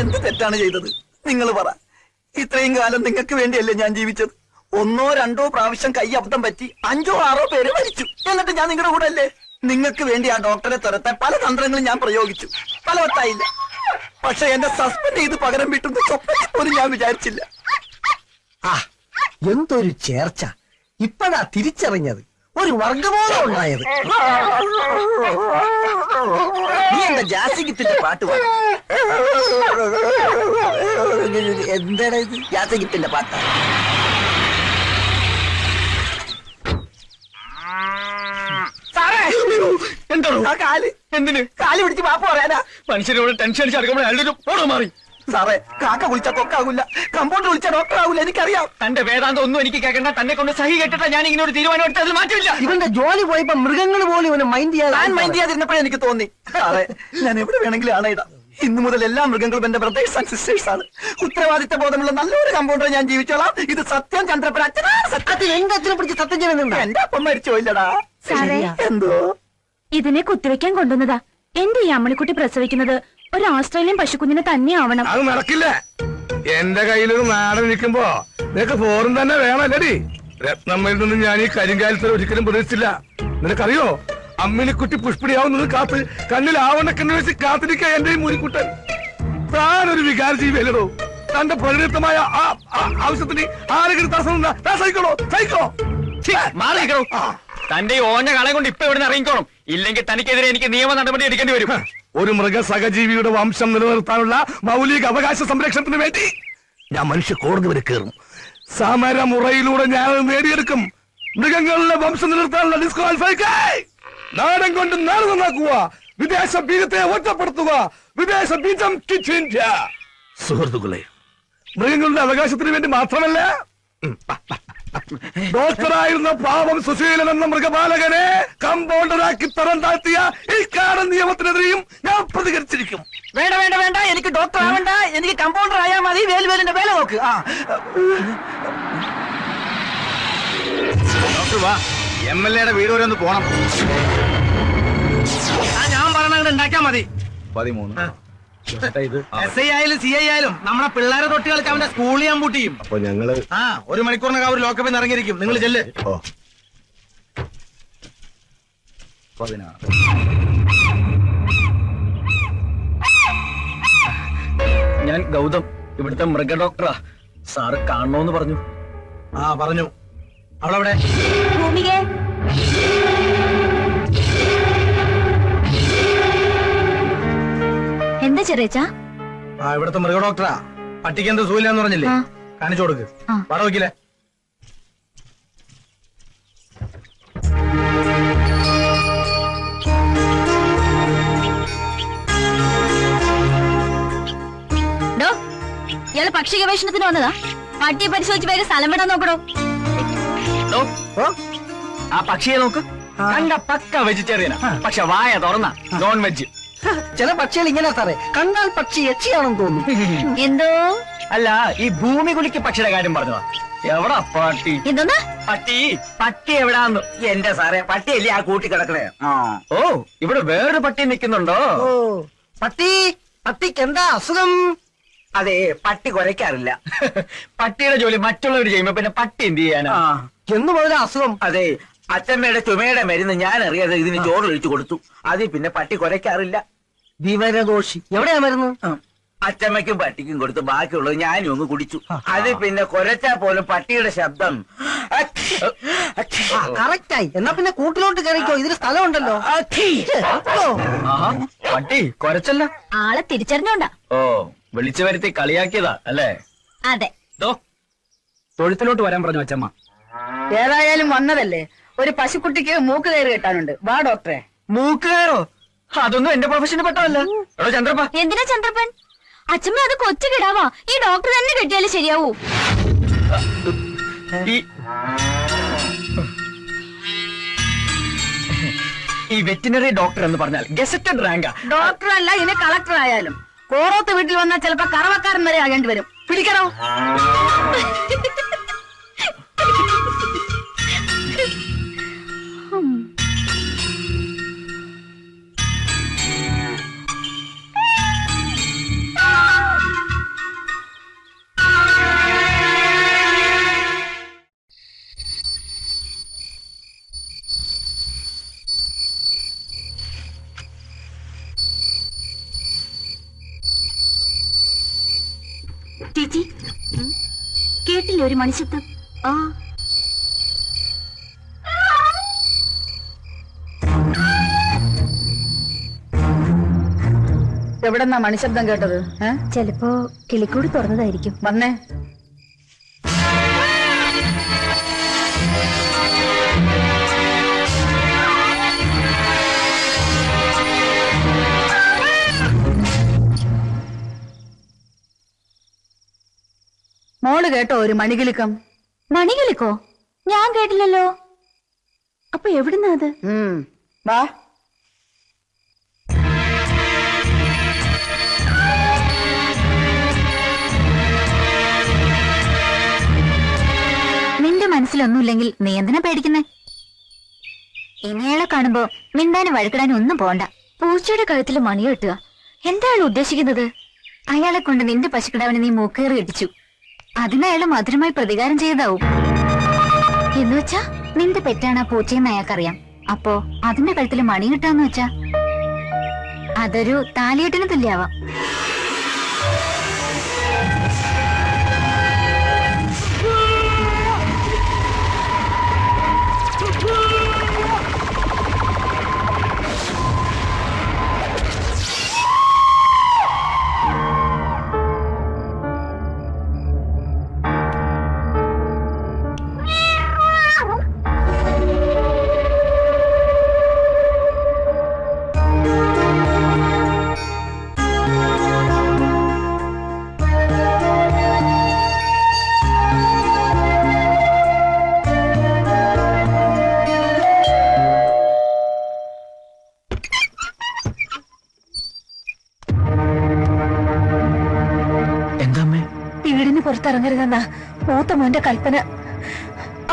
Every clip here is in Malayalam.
എന്ത് തെറ്റാണ് ചെയ്തത്? നിങ്ങൾ പറ. ഇത്രയും കാലം നിങ്ങൾക്ക് വേണ്ടിയല്ലേ ഞാൻ ജീവിച്ചത്? 1 or 2 പ്രാവശ്യം കൈ അബദ്ധം പറ്റി 5 or 6 പേര് മരിച്ചു. എന്നിട്ട് ഞാൻ നിങ്ങളുടെ കൂടെ അല്ലേ? നിങ്ങൾക്ക് വേണ്ടി ആ ഡോക്ടറെ തുരത്താൻ പല തന്ത്രങ്ങളും ഞാൻ പ്രയോഗിച്ചു. ഫലവത്തായില്ല. പക്ഷെ എന്നെ സസ്പെൻഡ് ചെയ്ത് പകരം വീട്ടുന്ന സ്വപ്നത്തിൽ പോലും ഞാൻ വിചാരിച്ചില്ല. എന്തൊരു ചേർച്ച! ഇപ്പഴാ തിരിച്ചറിഞ്ഞത്. ഒരു വർഗബോധം ഉണ്ടായത്. നീ എന്താ ജാസിഗിത്തിന്റെ പാട്ട് പാടും? എന്താണ് ഇത്? ജാസിഗിത്തിന്റെ പാട്ട്. എന്തോ ആ കാല് എന്തിന് കാല് പിടിച്ച് പാപ്പ പറയാനാ? മനുഷ്യരോട് ടെൻഷൻ അടിച്ച് അടുക്കുമ്പോൾ അയാളുടെ ഓടോ മാറി. സാറേ, കാക്ക വിളിച്ചാൽ കൊക്കാകൂല, കമ്പൗണ്ടർ വിളിച്ചാൽ ഡോക്ടർ ആകൂല. എനിക്കറിയാം. തന്റെ വേദാന്തം ഒന്നും എനിക്ക് കേൾക്കണ്ട. തന്നെ കൊണ്ട് സഹി കേട്ടിട്ടാ ഞാൻ ഇങ്ങനെ ഒരു തീരുമാനം എടുത്ത് അതിൽ മാറ്റമില്ല. ഇവന്റെ ജോലി പോയപ്പോ മൃഗങ്ങൾ പോലും ഇവനെ മൈൻഡ് ചെയ്യാതിരുന്നപ്പോഴേ എനിക്ക് തോന്നി. സാറേ, ഞാൻ എവിടെ വേണമെങ്കിലും ആണയിടാം. ഇന്നു മുതൽ എല്ലാ മൃഗങ്ങളും എന്റെ ബ്രദേഴ്സ് ആൻഡ് സിസ്റ്റേഴ്സ് ആണ്. ഉത്തരവാദിത്ത ബോധമുള്ള നല്ലൊരു കമ്പൗണ്ടർ ഞാൻ ജീവിച്ചോളാം. ഇത് സത്യം. ചന്ദ്രപ്പൻ എന്റെ അച്ഛനെ പിടിച്ച് സത്യം ചെയ്യുന്നുണ്ട്. എന്റെ അപ്പം മരിച്ചു പോയില്ലടാ. എന്തോ ഇതിനെ കുത്തിവെക്കാൻ കൊണ്ടുവന്നതാ. എന്റെ ഈ അമ്മണിക്കുട്ടി പ്രസവിക്കുന്നത് ഒരു ഓസ്ട്രേലിയൻ പശുക്കുഞ്ഞിനെ തന്നെ ആവണം. അത് നടക്കില്ല. എന്റെ കയ്യിലൊരു നാടൻ നിൽക്കുമ്പോ നിനക്ക് ഫോറും തന്നെ വേണമല്ലടി. രത്നമ്മയിൽ നിന്ന് ഞാൻ ഈ കരിങ്കാലത്തിൽ ഒരിക്കലും പ്രതീക്ഷിച്ചില്ല. നിനക്കറിയോ, അമ്മിനിക്കുട്ടി പുഷ്പിടിയാവുന്നത് കാത്ത് കണ്ണിൽ ആവണക്കെന്ന് വെച്ച് കാത്തിരിക്ക എന്റെ മുരിക്കുട്ടൻ. താനൊരു വികാര ജീവിയല്ലോ. തന്റെ പ്രകൃതമായ ആവശ്യത്തിന് ആരെങ്കിലും തടസ്സം സഹിക്കണോ? സഹിക്കോ? മാറിക്കണോ? തന്റെ ഈ ഓഞ്ഞ കളെ കൊണ്ട് ഇപ്പൊ ഇവിടെ ഇറങ്ങിക്കോണം. ഇല്ലെങ്കിൽ തനിക്കെതിരെ എനിക്ക് നിയമ നടപടി എടുക്കേണ്ടി വരും. ഒരു മൃഗ സഹജീവിയുടെ വംശം നിലനിർത്താനുള്ള മൗലിക അവകാശ സംരക്ഷണത്തിന് വേണ്ടി ഞാൻ മനുഷ്യ കോടതി വരെ കയറും. സമരമുറയിലൂടെ ഞാൻ നേടിയെടുക്കും. മൃഗങ്ങളുടെ വംശം നിലനിർത്താനുള്ള ഡിസ്ക്വാളിഫൈ. നാടൻ കൊണ്ട് നാട് നന്നാക്കുക, വിദേശ ബീജത്തെ ഒറ്റപ്പെടുത്തുക, വിദേശ ബീജം ഇന്ത്യ. സുഹൃത്തുക്കളെ, മൃഗങ്ങളുടെ അവകാശത്തിന് വേണ്ടി മാത്രമല്ല, ഡോക്ടറായിരുന്ന പാവം സുശീലൻ എന്ന മൃഗപാലകനെ കമ്പൗണ്ടറാക്കി തരം താഴ്ത്തിയ ഈ കാടൻ നിയമത്തിനെതിരെയും ഞാൻ പ്രതികരിച്ചിരിക്കും. വേണ്ട വേണ്ട വേണ്ട, എനിക്ക് ഡോക്ടർ ആവണ്ട. എനിക്ക് കമ്പൗണ്ടർ ആയാൽ മതി. വേലുവേലിന്റെ വേല നോക്ക്. ഡോക്ടർ വാ, MLA വീട് വരെ ഒന്ന് പോണം. ഞാൻ പറഞ്ഞ ഉണ്ടാക്കിയാ മതി. 13 SI ആയാലും CI ആയാലും നമ്മളെ പിള്ളേരെ തൊട്ടികൾക്ക് അവന്റെ സ്കൂളിൽ ഞാൻ പൂട്ടിയും. അപ്പൊ ഞങ്ങള് 1 മണിക്കൂറിനകം അവർ ലോക്കപ്പിൽ ഇറങ്ങിയിരിക്കും. നിങ്ങൾ ചെല്ല്. 16 ഞാൻ ഗൗതം, ഇവിടുത്തെ മൃഗ ഡോക്ടറാ. സാറ് കാണണോന്ന് പറഞ്ഞു. പറഞ്ഞു. അവളവിടെ എന്താ ചെറിയച്ചാ? ഇവിടുത്തെ മൃഗ ഡോക്ടറാ. പട്ടിക്ക് എന്ത് സൂയില്ലാന്ന് പറഞ്ഞില്ലേ? കാണിച്ചു കൊടുക്ക്. പട വയ്ക്കില്ലേ? ഇയാള് പക്ഷി ഗവേഷണത്തിന് വന്നതാ? പട്ടിയെ പരിശോധിച്ച് പേര് സ്ഥലം വിടാൻ നോക്കണോ? ആ പക്ഷിയെ നോക്ക്. കണ്ട പക്ക വെജിറ്റേറിയനാ. പക്ഷെ വായ തുറന്ന നോൺ വെജ്. ചില പക്ഷികൾ ഇങ്ങനെ സാറേ, കണ്ടാൽ പക്ഷി യക്ഷിയാണെന്ന് തോന്നുന്നു. എന്തോ അല്ല, ഈ ഭൂമി കുലിക്ക് പക്ഷിയുടെ കാര്യം പറഞ്ഞതാ. എവിടാ പട്ടി? എന്തോന്നാ പട്ടി എവിടാന്ന്? എന്റെ സാറേ, പട്ടിയല്ലേ ആ കൂട്ടി കിടക്കണേ. ഓ, ഇവിടെ വേറൊരു പട്ടി നിൽക്കുന്നുണ്ടോ? പട്ടിക്ക് എന്താ അസുഖം? അതെ, പട്ടി കുരയ്ക്കാറില്ല. പട്ടിയുടെ ജോലി മറ്റുള്ളവർ ചെയ്യുമ്പോ പിന്നെ പട്ടി എന്ത് ചെയ്യാനാ? എന്ന് മുതൽ അസുഖം? അതെ, അച്ഛമ്മയുടെ ചുമയുടെ മരുന്ന് ഞാൻ അറിയാതെ ഇതിന് ചോറിലൊഴിച്ചു കൊടുത്തു. അതിൽ പിന്നെ പട്ടി കുരയ്ക്കാറില്ല. വിവരദോഷി. എവിടെയാ മരുന്ന്? അച്ഛമ്മയ്ക്കും പട്ടിക്കും കൊടുത്തു. ബാക്കിയുള്ളത് ഞാനും ഒന്ന് കുടിച്ചു. അത് പിന്നെ കുരച്ചാ പോലും പട്ടിയുടെ ശബ്ദം. കറക്റ്റായി. എന്നാ പിന്നെ കൂട്ടിലോട്ട് കയറിക്കോ, ഇതിന് സ്ഥലമുണ്ടല്ലോ. പട്ടി കുരച്ചല്ല. ആളെ തിരിച്ചറിഞ്ഞോണ്ടാ. ഓ, വിളിച്ചു വരുത്തി കളിയാക്കിയതാ അല്ലേ? അതെ. തൊഴുത്തിലോട്ട് വരാൻ പറഞ്ഞു അച്ഛമ്മ. ഏതായാലും വന്നതല്ലേ, ഒരു പശുക്കുട്ടിക്ക് മൂക്ക് കയറി കെട്ടാനുണ്ട്. വാ ഡോക്ടറെ. മൂക്ക് കയറോ? അതൊന്നും എന്റെ പ്രൊഫഷന് പെട്ടതല്ല. എടോ ചന്ദ്രപ്പ. എന്തിനാ ചന്ദ്രപ്പൻ? അച്ഛമ്മ, അത് കൊച്ചു കിടാവാ. ഈ ഡോക്ടർ തന്നെ കെട്ടിയാലും ശരിയാവൂ. ഈ വെറ്റിനറി ഡോക്ടർ എന്ന് പറഞ്ഞാൽ ഗസറ്റഡ് റാങ്കാ. ഡോക്ടർ അല്ല, ഇനി കളക്ടർ ആയാലും കോറോത്ത് വീട്ടിൽ വന്നാൽ ചിലപ്പോ കറവക്കാരൻ വരെ ആകേണ്ടി വരും. പിടിക്കണോ? ചേച്ചി കേട്ടില്ലേ ഒരു മണിശബ്ദം? ആ എവിടെന്നാ മണിശബ്ദം കേട്ടത്? ചിലപ്പോ കിളിക്കൂട് തുറന്നതായിരിക്കും. വന്നേ. മോള് കേട്ടോ ഒരു മണികിലുക്കം? മണികിലുക്കോ? ഞാൻ കേട്ടില്ലല്ലോ. അപ്പൊ എവിടുന്നാ അത്? വാ. നിന്റെ മനസ്സിലൊന്നുമില്ലെങ്കിൽ നീ എന്തിനാ പേടിക്കുന്നേ? ഇനിയാളെ കാണുമ്പോ മിണ്ടാനും വഴക്കിടാനും ഒന്നും പോണ്ട. പൂച്ചയുടെ കഴുത്തിൽ മണി കെട്ടുക എന്താണ് ഉദ്ദേശിക്കുന്നത്? അയാളെ കൊണ്ട് നിന്റെ പശുക്കിടാവിനെ നീ മൂക്കേറി കെട്ടിച്ചു. അതിനയാള് മധുരമായി പ്രതികാരം ചെയ്തതാവും. എന്നുവെച്ചാ നിന്റെ പെറ്റാണ് ആ പൂച്ചയെന്ന് അയാൾക്കറിയാം. അപ്പോ അതിന്റെ കഴുത്തിൽ മണി കിട്ടാന്ന് വെച്ചാ അതൊരു താലിയെട്ടിന് തുല്യാവാം. വീടിന് പുറത്തിറങ്ങരുതെന്നാ മൂത്ത മോന്റെ കൽപ്പന.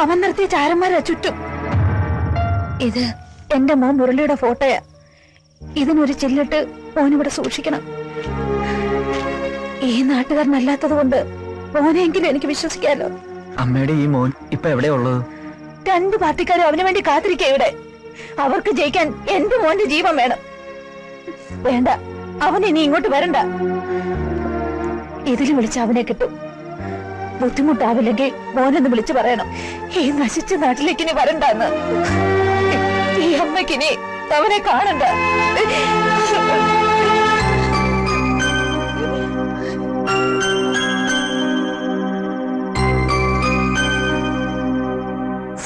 അവൻ നിർത്തിയ ചാരന്മാരാ ചുറ്റും. ഇത് എന്റെ മോൻ മുരളിയുടെ ഫോട്ടോയാ. ഇതിനൊരു ചില്ലിട്ട് മോനിവിടെ സൂക്ഷിക്കണം. ഈ നാട്ടുകാരനല്ലാത്തത് കൊണ്ട് മോനെങ്കിലും എനിക്ക് വിശ്വസിക്കാലോ. അമ്മയുടെ ഈ മോൻ ഇപ്പൊ എവിടെയാ ഉള്ളത്? 2 പാർട്ടിക്കാരും അവന് വേണ്ടി കാത്തിരിക്കുക ഇവിടെ. അവർക്ക് ജയിക്കാൻ എന്റെ മോന്റെ ജീവൻ വേണം. വേണ്ട, അവൻ ഇനി ഇങ്ങോട്ട് വരണ്ട. ഇതിൽ വിളിച്ച് അവനെ കിട്ടും. ബുദ്ധിമുട്ടാവില്ലെങ്കിൽ മോനെന്ന് വിളിച്ചു പറയണം, ഈ നശിച്ച നാട്ടിലേക്ക് ഇനി വരണ്ടെന്ന്. ഈ അമ്മയ്ക്കിനി അവനെ കാണണ്ട.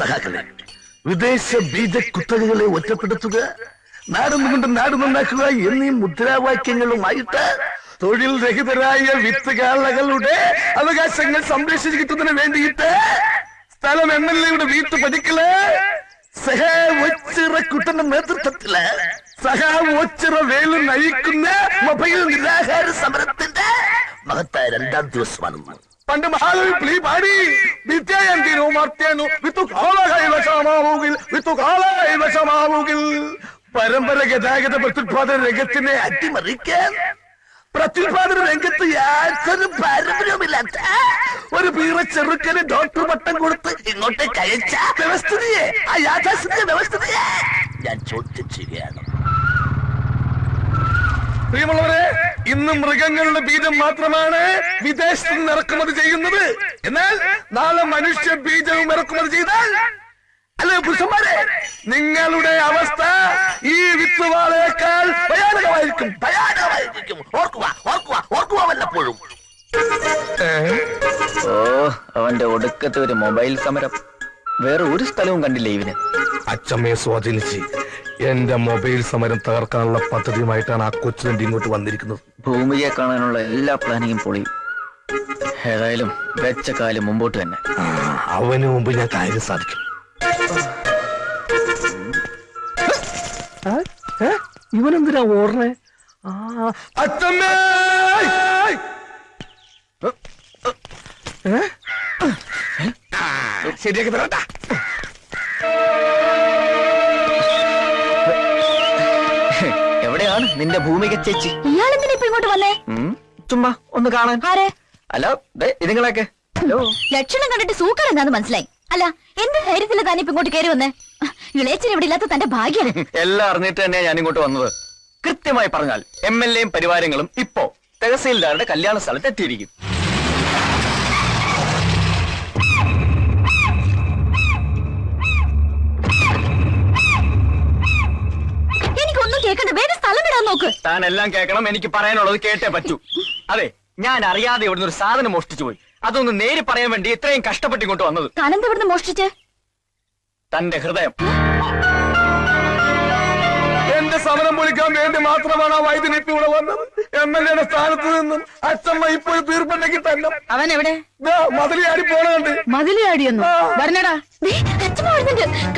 സഹാക്കളെ, വിദേശ ബീജ കുത്തകകളെ ഒറ്റപ്പെടുത്തുക, നാടുന്നുകൊണ്ട് നാട് നന്നാക്കുക എന്നീ മുദ്രാവാക്യങ്ങളുമായിട്ട് തൊഴിൽ രഹിതരായ വിത്തുകാളകളുടെ അവകാശങ്ങൾ സംരക്ഷിക്കുന്നതിന് വേണ്ടിയിട്ട് സ്ഥലം MLA-യുടെ വീട്ടുപടിക്കല് സഹാ കുട്ടന്റെ നേതൃത്വത്തില് സഹാ വേലു നയിക്കുന്ന മൊബൈൽ നിരാഹാര സമരത്തിന്റെ മഹത്തായ 2ാം ദിവസമാണ്. പണ്ട് മഹാകവി പ്ലീ പാടി വിദ്യായന്തിനു മർത്യനു വിത്തുകാളകൈവശമാവുകിൽ പരമ്പര ഗതാഗത പ്രത്യുത്പാദന രംഗത്തിനെ അട്ടിമറിക്കാൻ പ്രത്യുത്പാദന രംഗത്ത് യാതൊരു പാരമ്പര്യവുമില്ലാത്ത ഒരു പീറ ചെറുക്കന് ഡോക്ടർ പട്ടം കൊടുത്ത് ഇങ്ങോട്ടേക്ക് അയച്ച വ്യവസ്ഥിതിയെ, ആ യാഥാസ്ഥിതിക വ്യവസ്ഥിതിയെ ഞാൻ ചോദ്യം ചെയ്യുകയാണ്. പ്രിയമുള്ളവരെ, ഇന്ന് മൃഗങ്ങളുടെ ബീജം മാത്രമാണ് വിദേശത്ത് നിന്ന് ഇറക്കുമതി ചെയ്യുന്നത്. എന്നാൽ നാളെ മനുഷ്യ ബീജവും ഇറക്കുമതി ചെയ്താൽ, അല്ലെ പുരുഷന്മാരെ, നിങ്ങളുടെ അവസ്ഥ ഈ വിത്തുവാളയേക്കാൾ ഭയാനകമായിരിക്കും. ഓർക്കുക വല്ലപ്പോഴും. ഓ, അവന്റെ ഒടുക്കത്തെ ഒരു മൊബൈൽ സമരം. വേറെ ഒരു സ്ഥലവും കണ്ടില്ല ഇവന്. അച്ചമ്മയെ സ്വാധീനിച്ച് എന്റെ മൊബൈൽ സമരം തകർക്കാനുള്ള പദ്ധതിയുമായിട്ടാണ് ആ കൊച്ചുതണ്ടി ഇങ്ങോട്ട് വന്നിരിക്കുന്നത്. ഭൂമിയെ കാണാനുള്ള എല്ലാ പ്ലാനിങ്ങും പൊളിയും. ഏതായാലും വെച്ച കാലം മുമ്പോട്ട് തന്നെ. അവന് മുമ്പ് ഞാൻ കാര്യം സാധിക്കും. ഇവനെന്തിനാ ഓടണേ? അച്ചമ്മേ, ശരിയാക്കി തരട്ടാ. എവിടെയാണ് നിന്റെ ഭൂമിക ചേച്ചി? ഇയാളെന്തിനാ ഇപ്പൊ ഇങ്ങോട്ട് വന്നേ? ചുമ്മാ ഒന്ന് കാണാൻ. ആരെ? അല്ല, ഇതുങ്ങളൊക്കെ ലക്ഷണം കണ്ടിട്ട് സൂക്കർ എന്താന്ന് മനസ്സിലായി. അല്ല, എന്ത് ധൈര്യത്തില് താനിപ്പോ ഇങ്ങോട്ട് കയറി വന്നേ? ഇളയച്ചൻ ഇവിടെ ഇല്ലാത്ത തന്റെ ഭാഗ്യം. എല്ലാം അറിഞ്ഞിട്ട് തന്നെയാ ഞാൻ ഇങ്ങോട്ട് വന്നത്. കൃത്യമായി പറഞ്ഞാൽ MLA-യും പരിവാരങ്ങളും ഇപ്പോ തഹസീൽദാരുടെ കല്യാണ സ്ഥലത്ത് എത്തിയിരിക്കും. എവിടെ നോക്ക്. താൻ എല്ലാം കേൾക്കണം, എനിക്ക് പറയാനുള്ളത് കേട്ടേ പറ്റൂ. അതെ, ഞാൻ അറിയാതെ ഇവിടുന്ന് ഒരു സാധനം മോഷ്ടിച്ചു പോയി. അതൊന്ന് നേരി പറയാൻ വേണ്ടി ഇത്രയും കഷ്ടപ്പെട്ട് ഇങ്ങോട്ട് വന്നത്. താനെന്താ ഇവിടുന്ന് മോഷ്ടിച്ചേ? തന്റെ ഹൃദയം. എന്റെ സമരം പൊളിക്കാൻ വേണ്ടി മാത്രമാണ് ആ വൈദ്യുതി ഇപ്പൊ ഇവിടെ വന്നത്. MLA സ്ഥാനത്ത് നിന്നും അച്ഛമ്മ ഇപ്പോൾ തീർപ്പുണ്ടെങ്കിൽ തന്നെ അവൻ എവിടെ? മതിലിയാടി പോണുണ്ട്. മതിലിയാടിയൊന്നു വരണടാ.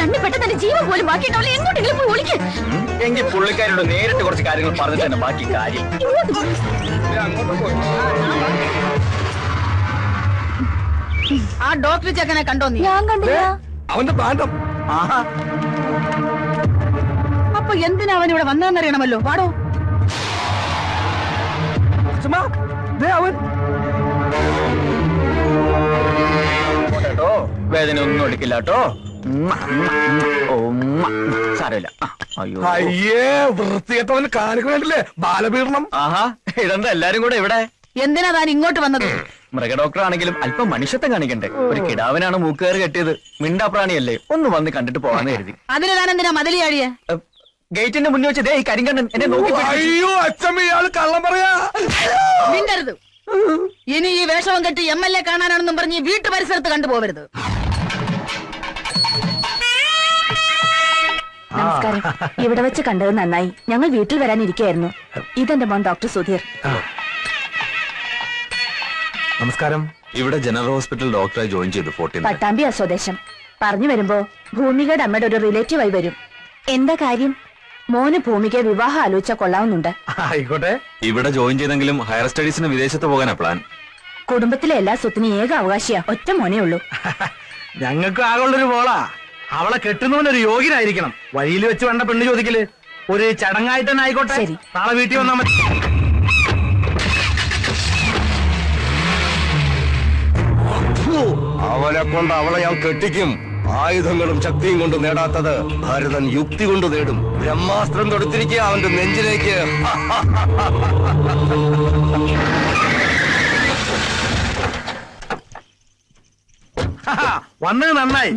കണ്ണിപ്പെട്ട തന്റെ ജീവൻ പോലും ബാക്കിയുണ്ടാവില്ല. എങ്ങോട്ടെങ്കിലും പോയി ഒളിക്ക്. എങ്കിൽ പുള്ളിക്കാരോട് നേരിട്ട് കുറച്ച് കാര്യങ്ങൾ പറഞ്ഞിട്ട് തന്നെ ബാക്കി കാര്യം. ആ ഡോക്ടർ ചെക്കനെ കണ്ടോ നീ? ഞാൻ കണ്ടില്ല. അവന്റെ പാണ്ഡം. അപ്പൊ എന്തിനാ അവൻ ഇവിടെ വന്നതെന്നറിയണമല്ലോ. പാടോ. അവൻ കേട്ടോ, വേദന ഒന്നും എടുക്കില്ല കേട്ടോ. സാരമില്ല. അയ്യോ, അയ്യേ വൃത്തികെട്ടവന് കാണിക്കണ്ടില്ലേ ബാലപീഡനം. ആഹാ, ഇതെന്താ എല്ലാരും കൂടെ ഇവിടെ? എന്തിനാ താൻ ഇങ്ങോട്ട് വന്നത്? മൃഗഡോക്ടർ ആണെങ്കിലും അല്പം മനുഷ്യത്വം കാണിക്കണ്ടേ? ഒരു കിടാവിനാണ് മൂക്കേറ് കെട്ടിയത്. മിണ്ടാപ്രാണിയല്ലേ, ഒന്ന് വന്ന് കണ്ടിട്ട് പോകാന്ന് കരുതി. അതിന് താൻ എന്തിനാ മതിലിയാടിയെ? ഗേറ്റിന്റെ മുന്നിൽ വെച്ച് ഈ കരിങ്കണ്ണൻ എന്നെ നോക്കി. അയ്യോ അച്ഛമ്മ, ഇയാള് കള്ളം പറയാ. മിണ്ടരുത്. ഇനി ഈ വേഷവും കെട്ടി MLA കാണാനാണെന്നും പറഞ്ഞ് വീട്ടു പരിസരത്ത് കണ്ടുപോകരുത്. നമസ്കാരം. ഇവിടെ വെച്ച് കണ്ടത് നന്നായി. ഞങ്ങൾ വീട്ടിൽ വരാനിരിക്കുകയായിരുന്നു. ഇതെന്റെ മോൻ ഡോക്ടർ സുധീർ. നമസ്കാരം. ഇവിടെ ജനറൽ ഹോസ്പിറ്റൽ ഡോക്ടറായി ജോയിൻ ചെയ്തു. പട്ടാമ്പി സ്വദേശം. പറഞ്ഞു വരുമ്പോ ഭൂമികയുടെ അമ്മയുടെ ഒരു റിലേറ്റീവായി വരും. എന്താ കാര്യം? മോന് ഭൂമികയെ വിവാഹം ആലോചിച്ച കൊള്ളാവുന്നുണ്ട്. ആയിക്കോട്ടെ. ഇവിടെ ജോയിൻ ചെയ്തെങ്കിലും ഹയർ സ്റ്റഡീസിന് വിദേശത്ത് പോകാനാ പ്ലാൻ. കുടുംബത്തിലെ എല്ലാ സ്വത്തിനും ഏക അവകാശിയാ ഒറ്റ മോനേ ഉള്ളൂ. ഞങ്ങൾക്ക് ആകുള്ളൊരു മോളാ. അവളെ കെട്ടുന്നവനൊരു യോഗ്യനായിരിക്കണം. വഴിയിൽ വെച്ച് വേണ്ട പെണ്ണ് ചോദിക്കല്. ഒരു ചടങ്ങായിട്ട് തന്നെ ആയിക്കോട്ടെ. ശരി. നാളെ വീട്ടിൽ വന്നാൽ മതി. അവനെ കൊണ്ട് അവളെ ഞാൻ കെട്ടിക്കും. ആയുധങ്ങളും ശക്തിയും കൊണ്ട് നേടാത്തത് ഭരതൻ യുക്തി കൊണ്ട് നേടും. ബ്രഹ്മാസ്ത്രം തൊടുത്തിരിക്കുക അവന്റെ നെഞ്ചിലേക്ക്. വന്നത് നന്നായി.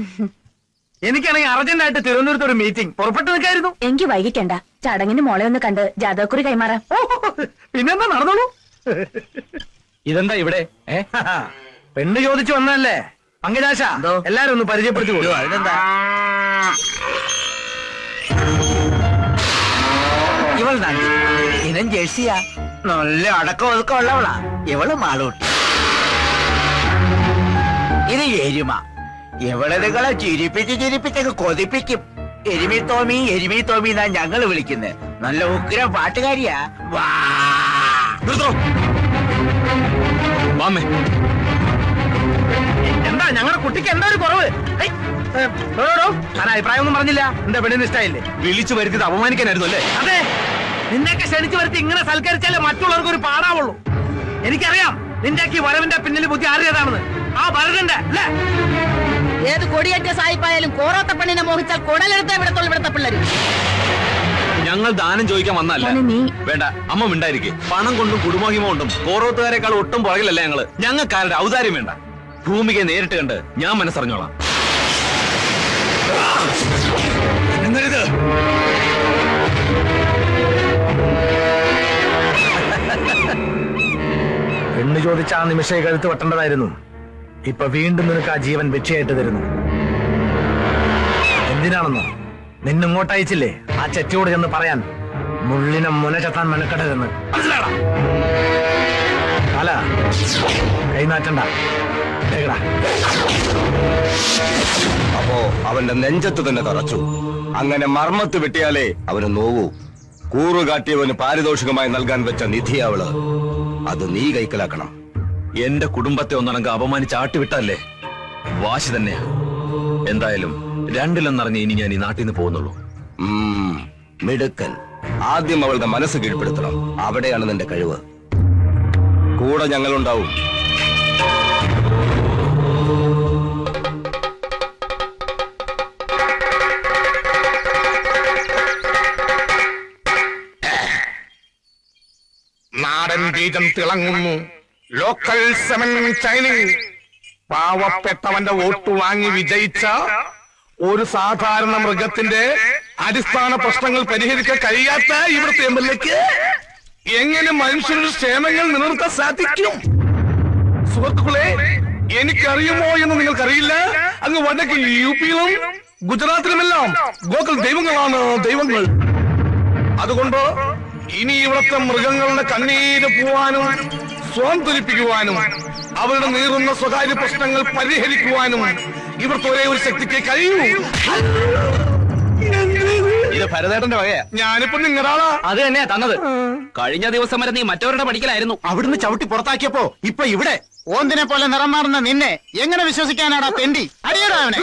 എനിക്കാണെങ്കിൽ അർജന്റായിട്ട് തിരുവനന്തപുരത്ത് ഒരു മീറ്റിംഗ് പുറപ്പെട്ടു നിൽക്കായിരുന്നു. എങ്കിൽ വൈകിക്കണ്ട. ചടങ്ങിന് മോളെ ഒന്ന് കണ്ട് ജാതകക്കുറി കൈമാറാം. പിന്നെന്താ, നടന്നോളൂ. ഇതെന്താ ഇവിടെ? പെണ്ണ് ചോദിച്ചു വന്നല്ലേ പങ്കജാശ? എല്ലാരും ഒന്ന് പരിചയപ്പെടുത്തി കൊടുത്തു. അതിനെന്താ? ഇവൾ നന്ദി. ഇനം ജേഴ്സിയാ. നല്ല അടക്കം ഒതുക്കം ഉള്ളവളാ. ഇവള് മാളൂട്ടി. ഇത് എരുമ. ഇവളതുകളെ ചിരിപ്പിച്ചൊക്കെ കൊതിപ്പിക്കും. എരുമി തോമി എന്നാ ഞങ്ങള് വിളിക്കുന്നത്. നല്ല ഉഗ്ര പാട്ടുകാരിയാ. വാ എന്താ ഞങ്ങളുടെ കുട്ടിക്ക് എന്താ ഒരു കുറവ്? ഞാൻ അഭിപ്രായം ഒന്നും പറഞ്ഞില്ല. എന്റെ പെണ്ണിന് ഇഷ്ടായില്ലേ? വിളിച്ചു വരുത്തിയത് അപമാനിക്കാനായിരുന്നു അല്ലേ? അതെ, നിന്നെയൊക്കെ ക്ഷണിച്ചു വരുത്തി ഇങ്ങനെ സൽക്കരിച്ചാലേ മറ്റുള്ളവർക്ക് ഒരു പാടാവുള്ളൂ. എനിക്കറിയാം നിന്റെയൊക്കെ വരവിന്റെ പിന്നിൽ ബുദ്ധി ആരുടേതാണെന്ന്. ആ ഭരതന്റെ അല്ലേ? ഏത് കൊടിയേറ്റ സായിപ്പായാലും കോറാത്ത പെണ്ണിനെ മോഹിച്ചാൽ കുടലെടുത്തേ വിടത്തുള്ളൂ ഇവിടുത്തെ പിള്ളേര്. ഞങ്ങൾ ദാനം ചോദിക്കാൻ വന്നല്ല. നീ വേണ്ട, അമ്മ മിണ്ടായിരിക്കെ. പണം കൊണ്ടും കുടുംബഹിമ കൊണ്ടും കോറോത്തുകാരെക്കാൾ ഒട്ടും പുറകിലല്ല ഞങ്ങള്. ഞങ്ങൾക്കാരുടെ ഔദാര്യം വേണ്ട. ഭൂമികയെ നേരിട്ട് കണ്ട് ഞാൻ മനസ്സറിഞ്ഞോളാം. പെണ്ണ് ചോദിച്ച ആ നിമിഷം കഴുത്ത് വെട്ടേണ്ടതായിരുന്നു. ഇപ്പൊ വീണ്ടും നിനക്ക് ആ ജീവൻ ഭിക്ഷയായിട്ട് തരുന്നു. എന്തിനാണെന്നോ? നിന്നിങ്ങോട്ട് അയച്ചില്ലേ ആ ചെറ്റിയോട് ചെന്ന് പറയാൻ, മുള്ളിനെ മുനചെത്താൻ മെനക്കെടരുന്ന്. മനസ്സിലാടാ? അല്ല, കൈനാറ്റണ്ട. അപ്പോ അവന്റെ നെഞ്ചത്ത് തന്നെ തറച്ചു. അങ്ങനെ മർമ്മത്ത് വെട്ടിയാലേ അവന് നോവൂ. കൂറുകാട്ടിയവന് പാരിതോഷികമായി നൽകാൻ വെച്ച നിധി അവള്. അത് നീ കൈക്കലാക്കണം. എന്റെ കുടുംബത്തെ ഒന്നടങ്കം അപമാനിച്ച് ആട്ടിവിട്ടല്ലേ? വാശി തന്നെയാ. എന്തായാലും രണ്ടിലൊന്നറിഞ്ഞ് ഇനി ഞാൻ ഈ നാട്ടിൽ നിന്ന് പോകുന്നുള്ളൂ. മിടുക്കൻ. ആദ്യം അവളുടെ മനസ്സ് കീഴ്പ്പെടുത്തണം. അവിടെയാണ് നിന്റെ കഴിവ്. കൂടെ ഞങ്ങളുണ്ടാവും. നാടൻ ബീജം തിളങ്ങുന്നു. Local semen ചൈനിങ്. പാവപ്പെട്ടവന്റെ വോട്ട് വാങ്ങി വിജയിച്ച ഒരു സാധാരണ മൃഗത്തിന്റെ അടിസ്ഥാന പ്രശ്നങ്ങൾ പരിഹരിക്കാൻ കഴിയാത്ത ഇവിടുത്തെ MLAക്ക് എങ്ങനെ മനുഷ്യരുടെ ക്ഷേമങ്ങൾ നിലനിർത്താൻ സാധിക്കും? സുഹൃത്തുക്കളെ, എനിക്കറിയുമോ എന്ന് നിങ്ങൾക്കറിയില്ല. അങ്ങ് വടക്ക് UP-യിലും ഗുജറാത്തിലുമെല്ലാം ഗോകുൽ ദൈവങ്ങളാണ് ദൈവങ്ങൾ. അതുകൊണ്ട് ഇനി ഇവിടുത്തെ മൃഗങ്ങളുടെ കണ്ണീര് പോവാനും സ്വാന്തരിപ്പിക്കുവാനും അവരുടെ നീറുന്ന സ്വകാര്യ പ്രശ്നങ്ങൾ പരിഹരിക്കുവാനും ഇവിടുത്തെ ഒരേ ഒരു ശക്തിക്ക് കഴിയൂ. ഇത് ഭരതേട്ടന്റെ വകയാ. ഞാനിപ്പോ നിങ്ങളാളാ. അത് തന്നെയാ തന്നത്. കഴിഞ്ഞ ദിവസം വരെ നീ മറ്റവരുടെ പഠിക്കലായിരുന്നു. അവിടുന്ന് ചവിട്ടി പുറത്താക്കിയപ്പോ ഇപ്പൊ ഇവിടെ ഓന്തിനെ പോലെ നിറം മാറുന്ന നിന്നെ എങ്ങനെ വിശ്വസിക്കാനാടാ തെണ്ടി? അടിയടാ അവനെ.